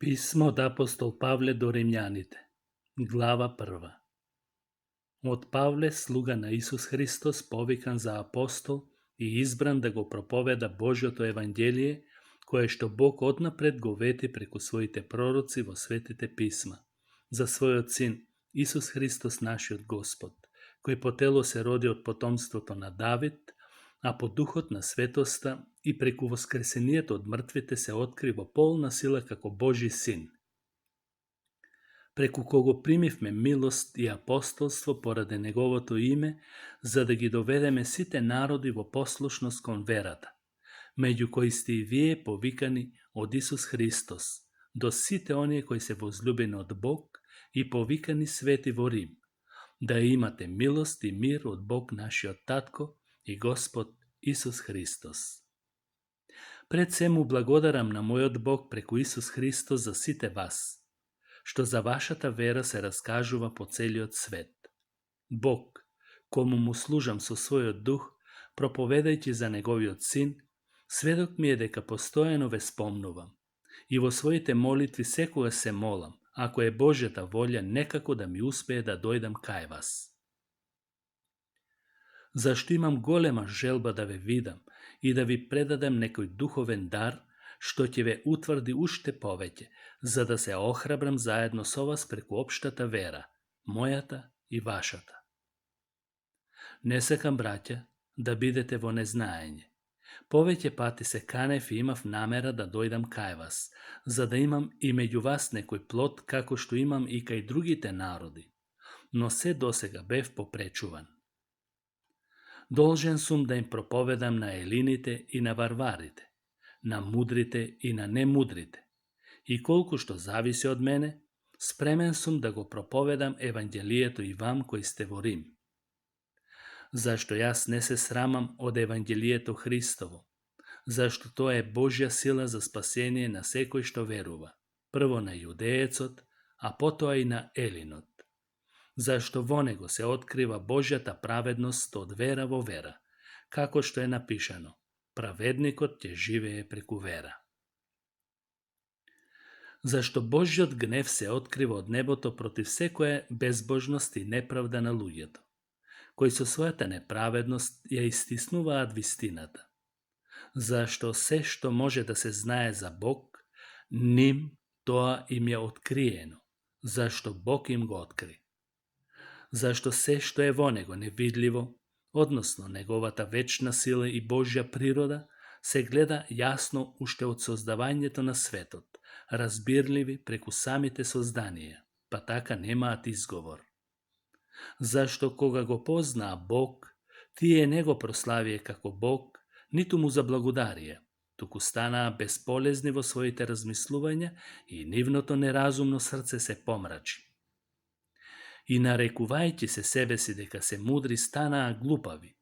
Pismo od apostol Pavle do Rimljanite, glava 1. Od Pavle, sluga na Isus Hristos, povikan za apostol i izbran da go propoveda Božjoto evanđelije, koje što Bog odnapred go veti preko svojite proroci vo svetite pisma, za svoj sin Isus Hristos naši od Gospod, koji po telu se rodi od potomstvoto na David, a po duhot na svetosta i preku voskresenijeto od mrtvite se otkrivo polna sila kako Božji sin, preku kogo primivme milost i apostolstvo porade njegovoto ime, za da gi dovedeme site narodi vo poslušnost kon verata, među koji ste i vije povikani od Isus Hristos, do site onije koji se vozljubeni od Bog i povikani sveti vo Rim, da imate milost i mir od Bog naši od Tatko i Gospod Isus Hristos. Pred svemu blagodaram na moj od Bog preku Isus Hristos za site vas, što za vašata vera se raskažuva po celiot svet. Bog, komu mu služam so svoj od duh, propovedajući za njegoviot sin, svedok mi je deka postojano ve spomnuvam i vo svojite molitvi sekoga se molam, ako je Božjata volja nekako da mi uspeje da dojdam kaj vas. Zašto imam golema želba da ve vidam i da vi predadem nekoj duhoven dar, što će ve utvrdi ušte poveće, za da se ohrabram zajedno s vas preku opštata vera, mojata i vašata. Ne sekam, braća, da bidete vo neznajanje. Poveće pati se kanev i imav namera da dojdam kaj vas, za da imam i među vas nekoj plot kako što imam i kaj drugite narodi, no se dosega bev poprečuvan. Dolžen sum da im propovedam na elinite i na varvarite, na mudrite i na nemudrite, i koliko što zavisi od mene, spremen sum da go propovedam evanđelijeto i vam koji ste vo Rim. Zašto jas ne se sramam od evanđelijeto Hristovo? Zašto to je Božja sila za spasenje na sekoj što veruva, prvo na Judejecot, a potom i na Elinot. Zašto vonego se otkriva Božjata pravednost od vera vo vera, kako što je napišano, pravednikot će živeje preku vera. Zašto Božjot gnev se otkriva od neboto protiv sekoje bezbožnosti i nepravda na ludjeto, koji su svojata nepravednost je istisnuva ad vistinata. Zašto se što može da se znaje za Bog, nim toa im je otkrijeno, zašto Bog im go otkri. Zašto se što je vonego nevidljivo, odnosno njegovata večna sila i Božja priroda, se gleda jasno ušte od sozdavanjeta na svetot, razbirljivi preku samite sozdanije, pa taka nema izgovor. Zašto koga go pozna Bog, ti je nego proslavije kako Bog, nitu mu zablagodarije, tuku stana bezpolezni vo svojite razmisluvanja i nivnoto nerazumno srce se pomrači. I narekuvajći se sebe si deka se mudri stana glupavi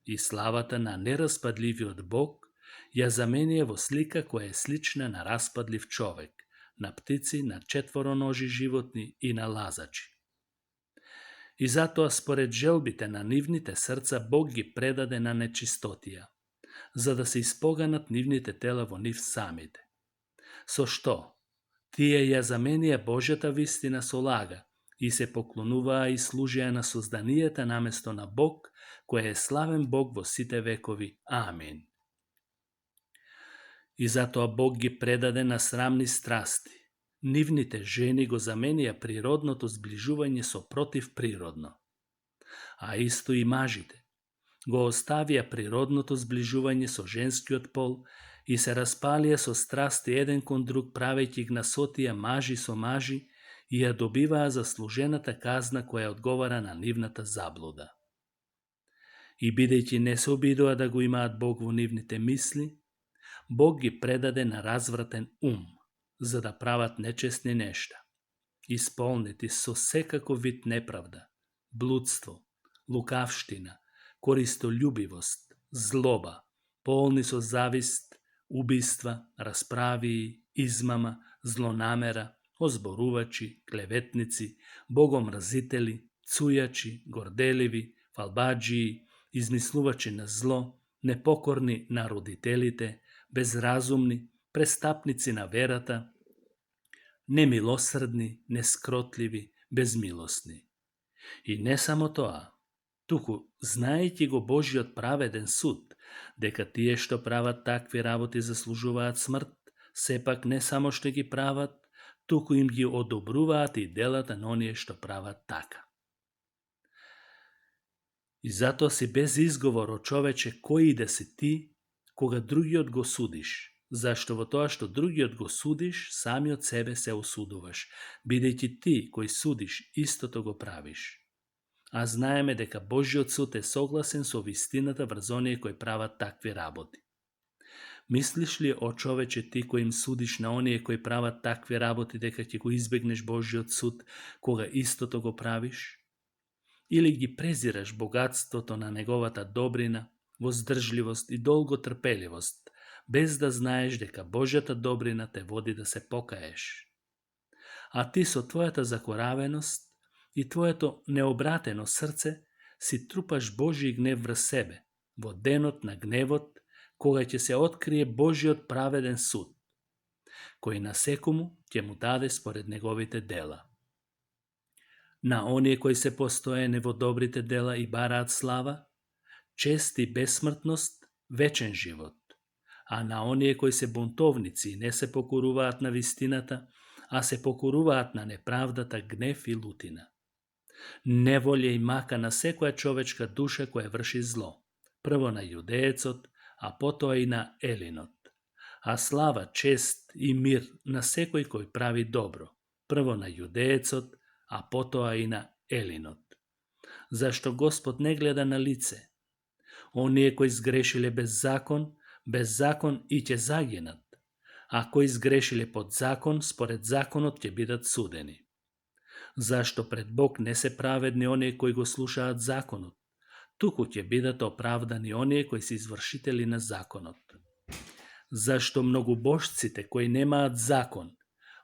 i slavata na neraspadljivi od Bog, ja za meni evo slika koja je slična na raspadljiv čovek, na ptici, na četvoronoži životni i na lazači. I zato spored želbite na nivnite srca Bog gi predade na nečistotija, za da se ispoganat nivnite tela vo niv samite. So što? Tije ja za meni je Božjata vistina solaga, i se poklonuva i služija na sozdanijeta namesto na Bog, koja je slaven Bog vo site vekovi. Amin. I zato a Bog gi predade na sramni strasti. Nivnite ženi go zamenija prirodното zbližuvanje so protiv prirodno. A isto i mažite. Go ostavija prirodното zbližuvanje so ženskiot pol i se raspalija so strasti jedan kon drug praveći gnasotija maži so maži i ja dobiva zasluženata kazna koja odgovara na nivnata zabluda. I bideći ne se obidoa da go imaat Bog vo nivnite misli, Bog gi predade na razvratan za da pravat nečesni nešta, ispolniti so sekako vid nepravda, bludstvo, lukavština, koristoljubivost, zloba, polni so zavist, ubistva, raspraviji, izmama, zlonamera, ozboruvači, klevetnici, bogomraziteli, cujači, gordelivi, falbađiji, izmisluvači na zlo, nepokorni na roditelite, bezrazumni, prestapnici na verata, немилосрдни, нескротливи, безмилосни. И не само тоа, туку, знаејќи го Божиот праведен суд, дека тие што прават такви работи заслужуваат смрт, сепак не само што ги прават, туку им ги одобруваат и делата на оние што прават така. И затоа си без изговор, о човече, кој да си ти, кога другиот го судиш, зашто во тоа што другиот го судиш, самиот себе се осудуваш, бидејќи ти, кој судиш, истото го правиш. А знаеме дека Божиот суд е согласен со вистината врз оние кои прават такви работи. Мислиш ли, о човече, ти кој им судиш на оние кои прават такви работи, дека ќе го избегнеш Божиот суд, кога истото го правиш? Или ги презираш богатството на неговата добрина, воздржливост и долготрпеливост, без да знаеш дека Божјата добрина те води да се покаеш? А ти со твојата закоравеност и твоето необратено срце си трупаш Божи гнев врз себе, во денот на гневот, кога ќе се открие Божиот праведен суд, кој на секому ќе му даде според неговите дела. На оние кои се постоени во добрите дела и бараат слава, чест и бесмртност, вечен живот. А на оние кои се бунтовници и не се покоруваат на вистината, а се покоруваат на неправдата, гнев и лутина. Неволја и мака на секоја човечка душа која врши зло, прво на јудеецот, а потоа и на елинот. А слава, чест и мир на секој кој прави добро, прво на јудеецот, а потоа и на елинот. Зашто Господ не гледа на лице. Оние кои сгрешиле без закон и ќе загинат, а кои сгрешиле под закон, според законот ќе бидат судени. Зашто пред Бог не се праведни оние кои го слушаат законот, туку ќе бидат оправдани оние кои се извршители на законот. Зашто многобожците кои немаат закон,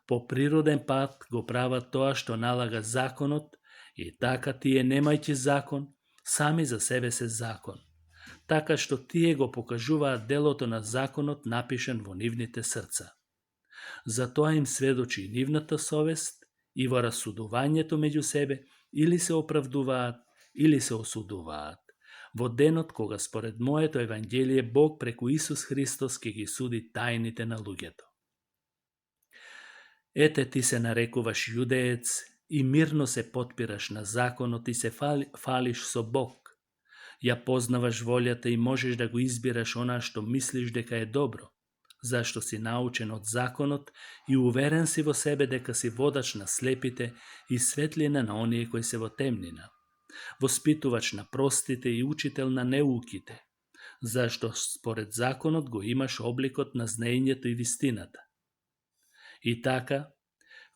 по природен пат го прават тоа што налага законот, и така тие немајќи закон, сами за себе се закон, така што тие го покажуваат делото на законот напишан во нивните срца. Затоа им сведочи и нивната совест, и во расудувањето меѓу себе или се оправдуваат, или се осудуваат, во денот кога според моето Евангелие Бог преку Исус Христос ќе ги суди тајните на луѓето. Ете, ти се нарекуваш јудеец и мирно се потпираш на законот и се фалиш со Бог. Ја познаваш волјата и можеш да го избираш она што мислиш дека е добро, зашто си научен од законот и уверен си во себе дека си водач на слепите и светлина на оние кои се во темнина, воспитувач на простите и учител на неуките, зашто според законот го имаш обликот на знаењето и вистината. И така,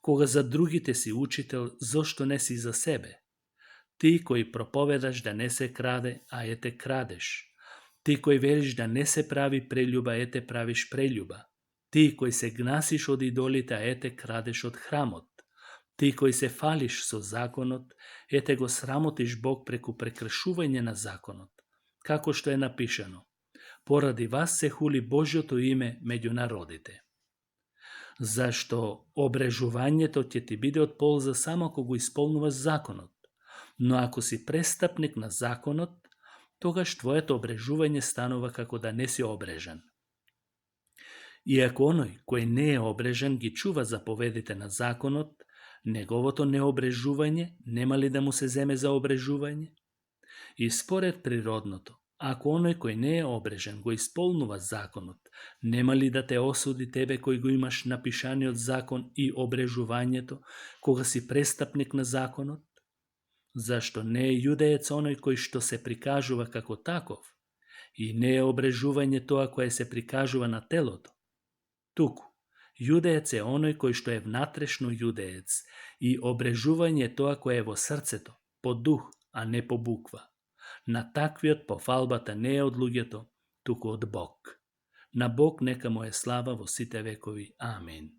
кога за другите си учител, зошто не си за себе? Ти кој проповедаш да не се краде, а ете крадеш. Ти кој велиш да не се прави прелюба, ете правиш прелюба. Ти кој се гнасиш од идолите, а ете крадеш од храмот. Ти кој се фалиш со законот, ете го срамотиш Бог преку прекршување на законот, како што е напишано: поради вас се хули Божјото име меѓу народите. Зашто обрежувањето ќе ти биде од полза само ако го исполнуваш законот, но ако си престапник на законот, тогаш твоето обрежување станува како да не си обрежан. И ако оној кој не е обрежан ги чува заповедите на законот, неговото необрежување нема ли да му се земе за обрежување? И според природното, ако оној кој не е обрежан го исполнува законот, нема ли да те осуди тебе кој го имаш напишаниот закон и обрежувањето, кога си престапник на законот? Зашто не е јудеец оној кој што се прикажува како таков, и не е обрежување тоа кое се прикажува на телото. Туку, јудеец е оној кој што е внатрешно јудеец и обрежување е тоа кое е во срцето, по дух, а не по буква. На таквиот пофалбата не е од луѓето, туку од Бог. На Бог нека му е слава во сите векови. Амин.